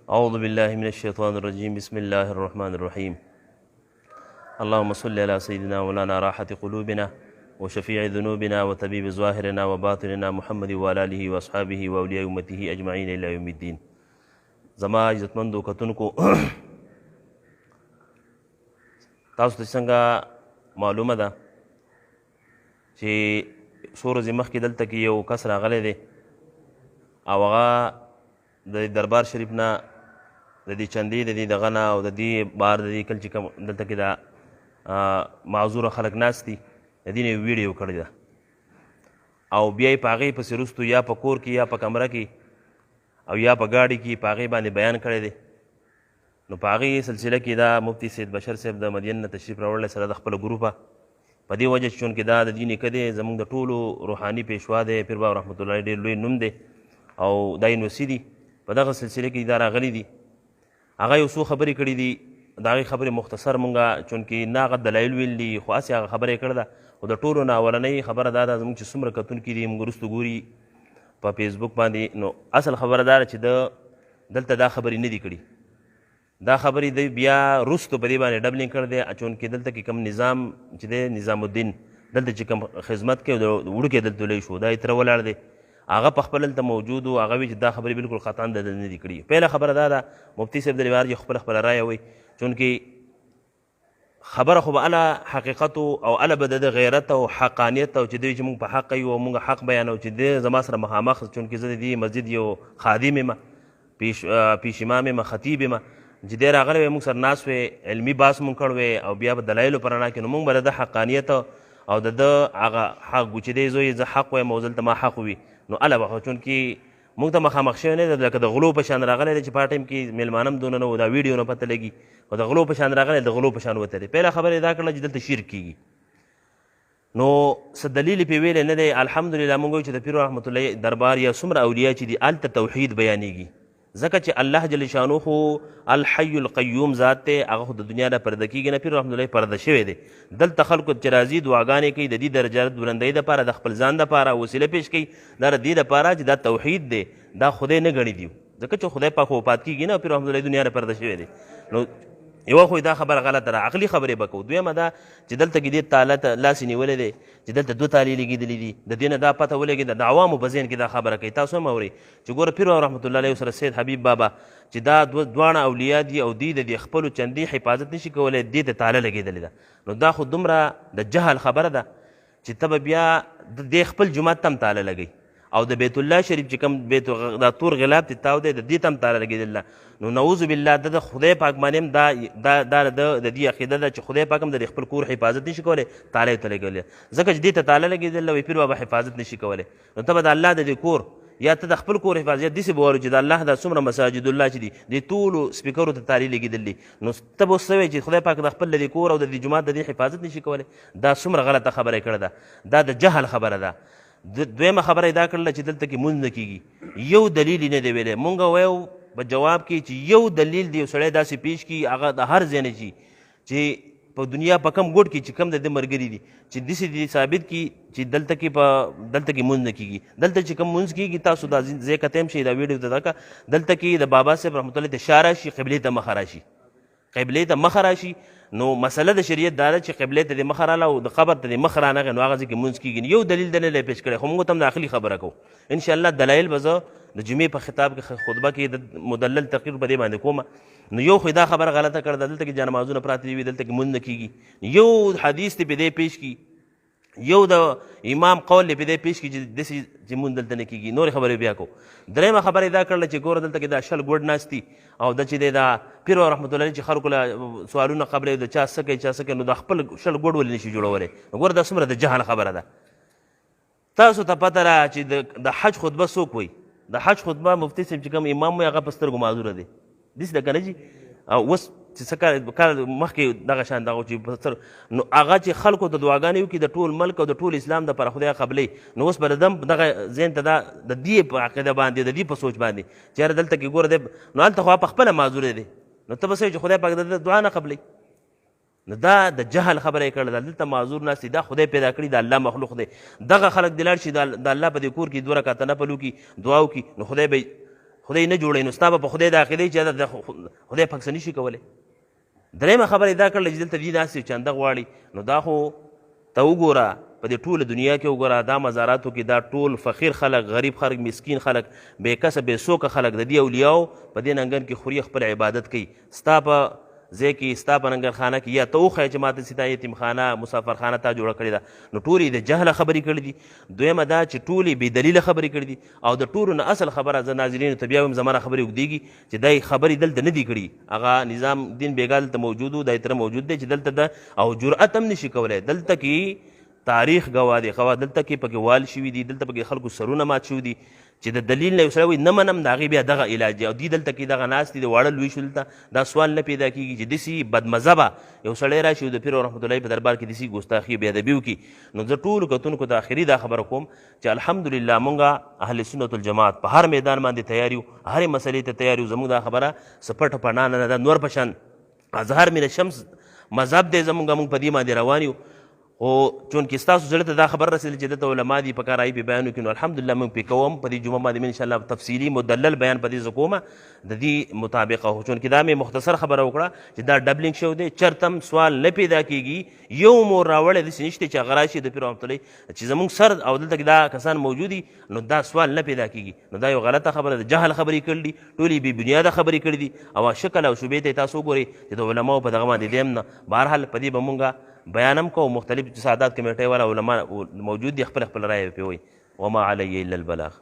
أعوذ بالله من الشيطان الرجيم بسم الله الرحمن الرحيم اللهم صل على سيدنا مولانا راحة قلوبنا وشفيع ذنوبنا وطبيب ظاهرنا وباطننا محمد وعلى آله وأصحابه وأولياء أمته أجمعين إلى يوم الدين. زما عزتمندو کتونکو تاسو ته څنګه معلومه ده چې څو ورځې مخکې دلته کې یو کس راغلی دی او هغه د دربار شریف نه د دې چندې د دې دغه نه او د دې بار د دې کل چې کوم دلته کې دا معذوره خلک ناست دي د دې نه یو ویډیو کړې ده او بیا یې په هغې پسې وروستو یا په کور کې یا په کمره کې او یا په ګاډي کې په هغې باندې بیان کړی دی. نو په هغې سلسله کې دا مفتي سید بشر صاحب د مدین نه تشریف راوړلی سره د خپله ګروپه په دې وجه چې چونکې دا د دې نیکه دی زموږ د ټولو روحاني پیشوا دی پیر بابا رحمت الله ډېر لوی نوم دی او دا یونیورسي دي په دغه سلسله کې دا راغلي دي. هغه یو څو خبرې کړي دي د هغې خبرې مختصر مونږه چونکې نه هغه دلایل ویل دي خو هسې هغه خبره یې کړې ده خو د ټولو نه اولنۍ خبره دا ده زموږ چې څومره کتونکي دي موږ وروستو ګوري په فیسبوک باندې نو اصل خبره دا ده چې دلته دا خبرې نه دي کړي دا خبرې دی بیا وروستو په دې باندې ډبلینګ کړی دی چونکې دلته کې کوم نظام چې دی نظام الدین دلته چې کوم خدمت کوي وړوکی دلته لوی شو دا یې تره ولاړ دی هغه په خپل دلته موجود و هغه وی چې دا خبرې بالکل خطا نه دي کړي. پهله خبره دا ده مفتي صاحب د روایت خپله رایه وایي چونکې خبره خو به اله حقیقت او اله به د غیرت او حقانیت او چې دوی چې موږ په حق یو او موږ حق بیانو چې دی زما سره مخامخ چونکې زه د دې مسجد یو خادم یم پیش امام یم خطیب یم چې دی راغلی وی موږ سره ناست وی علمي بحث مونږ کړی وی او بیا په دلایلو په رڼا کې نو موږ به د ده حقانیت او د ده هغه حق چې دی زوی زه حق وایم او دلته ما حق وي نو اله به چونکې موږ ته مخامخ شوی نه دی لکه د غلو په شان راغلی دی چې په ټایم کې میلمانه هم دونه نه و دا ویډیو نه پته لګي خو د غلو په شان راغلی د غلو په شان وته دی. پهله خبره یې دا کړله چې دلته شرک کېږي نو څه دلیل یې پرې ویلی نه دی. الحمدلله موږ وایو چې د پیر رحمت الله دربار یا څومره اولیا چې دي هلته توحید بیانېږي ځکه چې الله جل شانو خو الحی القیوم ذات دی هغه خو د دنیا نه پرده کېږي نه پیر رحمت الله پرده شوی دی. دلته خلکو چې راځي دعاګانې کوي د دې درجات بلندۍ دپاره د خپل ځان دپاره وسیله پیش کوي دا د دې دپاره چې دا توحید دی دا خدای نه ګڼي دي ځکه چې خدای پاک وفات کېږي نه پیر رحمت الله دنیا نه پرده شوی دی. نو یوه خو دا خبره غلطه ده عقلي خبرې به کوو. دویمه دا چې دلته کې دې تاله ته لاس نیولی دی چې دلته دوه تالې لګېدلي دي د دې نه دا پته ولګېده د عوامو په ذهن کې دا خبره کوي. تاسو هم اورئ چې ګوره پیر رحمت الله علیه سره سید حبیب بابا چې دا دواړه اولیا دي او دوی د دې خپلو چندې حفاظت نشي کولی دې ته تاله لګېدلې ده نو دا خو دومره د جهل خبره ده چې ته به بیا دې خپل جومات ته هم تاله لګوي او د بیت الله شریف چې کوم دا تور غلاب تی تاو دی د دې ته هم تاله لګېدل ده نو نعوذ بالله د خدای پاک باندې هم دا د دې عقیده ده چې خدای پاک هم د خپل کور حفاظت نشي کولی تاله یې ته لګولی ځکه چې دې ته تاله لګېدل وایي پیر بابا حفاظت نشي کولی نو ته به د الله د دې کور یا ته د خپل کور حفاظت داسې به وایو چې د الله دا څومره مساجد الله چې دي دې ټولو سپیکرو ته تالې لګېدل دي نو ته به اوس څه وایې چې خدای پاک د خپل د دې کور او د دې جومات د دې حفاظت نشي کولی دا څومره غلطه خبره یې کړې ده دا د جهل خبره ده. دویمه خبره یې دا کړله چې دلته کې مونځ نه کېږي یو دلیل یې نه دی ویلی مونږ وایو په جواب کې چې یو دلیل دی یو سړی داسې پیش کړي هغه د هر ځای نه چې په دنیا په کم ګوټ کې چې کم د ده ملګري دي چې داسې دي ثابت کړي چې دلته کې مونځ نه کېږي. دلته چې کوم مونځ کېږي تاسو دا ځای کتی هم شئ دا ویډیو ته دا که دلته کې د بابا صاحب رحمت الله ته شا راشي قبلې ته مخه راشي قبلې ته مخه راشي نو مسله د شریعت دا ده چې قبلې ته دې مخه راله او د قبر ته دې مخ رانغی نو هغه ځای کې مونځ کېږي یو دلیل دی نه دی پیش کړی خو موږ ته هم د عقلي خبره کوو انشاءالله دلایل به زه د جمعې په خطاب کې خطبه کې د مدلل تقریر په دې باندې کومه نو یو خو دا خبره غلطه کړې ده دلته کې جانمازونه پراته دي دلته کې مونځ نه کېږي یو حدیث دې په دې پیش کړي یو د امام قول دې په دې پیش کړي چې داسې چې مونځ دلته نه کېږي نورې خبرې بیا کوو. درېیمه خبره یې دا کړله چې ګوره دلته کې دا شل ګوډ ناست دي او دا چې دی دا پیر رحمت الله چې خلکو له سوالونه قبلوي د چا څه کوي چا څه کوي نو د خپل شل ګوډ ولې نشي جوړولی نو ګوره دا څومره د جهل خبره ده. تاسو ته پته ده چې د حج خطبه څوک وایي د حج خطبه مفتي صاحب چې کوم امام وایي هغه په سترګو معذوره دی داسې ده که نه جي اوس چې څه کال مخکې دغه شان دغه چې نو هغه چې خلکو ته دعاګانې وکړي د ټول ملک او د ټول اسلام دپاره خدای قبلوي نو اوس به د دم دغه ذهن ته دا د دې په عقیده باندې د دې په سوچ باندې چې یاره دلته کې ګوره دی نو هلته خو په خپله معذوره دی نو ته به څه چې خدای پاک د دعا نه قبلوي نو دا د جهل خبره یې کړې ده دلته معذور ناست دي دا خدای پیدا کړي د الله مخلوق دی دغه خلک دې لاړ شي د الله په دې کور کې 2 رکعته نفل وکړي دعا وکړي نو خدای نه جوړوي نو ستا به په خدای د عقیدې چې د خدای پاک څه نشي کولی. درېیمه خبره یې دا کړله چې دلته دې داسې چنده غواړي نو دا خو ته وګوره په دې ټوله دنیا کې وګوره دا مزاراتو کې دا ټول فقیر خلک غریب خلک مسکین خلک بې کسه بې سوکه خلک د دې اولیاو په دې ننګن کې خوري خپل عبادت کوي. ستا په ځای کې ستا په ننګرخانه کې یا ته وښیه چې ماته ستا یتیمخانه مسافرخانه تا جوړه کړې ده نو ټولې د جهله خبرې کړې دي. دویمه دا چې ټولې بې دلیله خبرې کړې دي او د ټولو نه اصل خبره زه ناظرینو ته بیا وایم زما خبرې اوږدېږي چې دا خبرې دلته نه دي کړي. هغه نظام الدین بیګا دلته موجود و دا یې تره موجود دی چې دلته ده او جرأت هم نشي کولی. دلته کې تاریخ ګواه دی خوا دلته کې پکې وال شوي دي دلته پکې خلکو سرونه مات شوي دي چې د دلیل نه یو سړی وایي نه منم د هغې بیا دغه علاج دی او دوی دلته کې دغه ناست دي د واړه لوی شو دلته دا سوال نه پیدا کېږي چې داسې بدمذهبه یو سړی راشي او د پیر رحمت الله په دربار کې داسې ګستاخي او بېادبي وکړي. نو زه ټولو کتونکو ته آخري دا خبره کوم چې الحمدلله مونږ اهل سنت الجماعت په هر میدان باندې تیار یو هرې مسلې ته تیار یو. زموږ دا خبره څه پټه پناه نه ده نور په شان اظهار من الشمس مذهب دی زموږ په دې باندې روان یو. خو چونکې ستاسو زړه ته دا خبر رسېدل چې دلته علما دي په کار په بیان وکړي نو الحمدلله موږ پرې کوم په دې جمعه باندې انشاءالله تفصیلي مدلل بیان په دې زه کومه د دې مطابق. او چونکې دا مې مختصر خبره وکړه چې دا ډبلینګ شو دی چرته هم سوال نه پیدا کېږي یو مو راوړی داسې نشته چې هغه راشي د پیر رحمت الله چې زموږ سر او دلته کې دا کسان موجود دي نو دا سوال نه پیدا کېږي. نو دا یو غلطه خبره ده جهل خبرې کړي دي ټولې بې بنیاده خبرې کړي دي او شکل او شبهې ته تاسو وګورئ چې د علماو په دغه باندې دی هم نه. بهرحال په دې به مونږ بیانم کو مختلف سعادات کمیټې والا علما موجود دي خپل رایې پې وایي. وما علی الا البلاغ.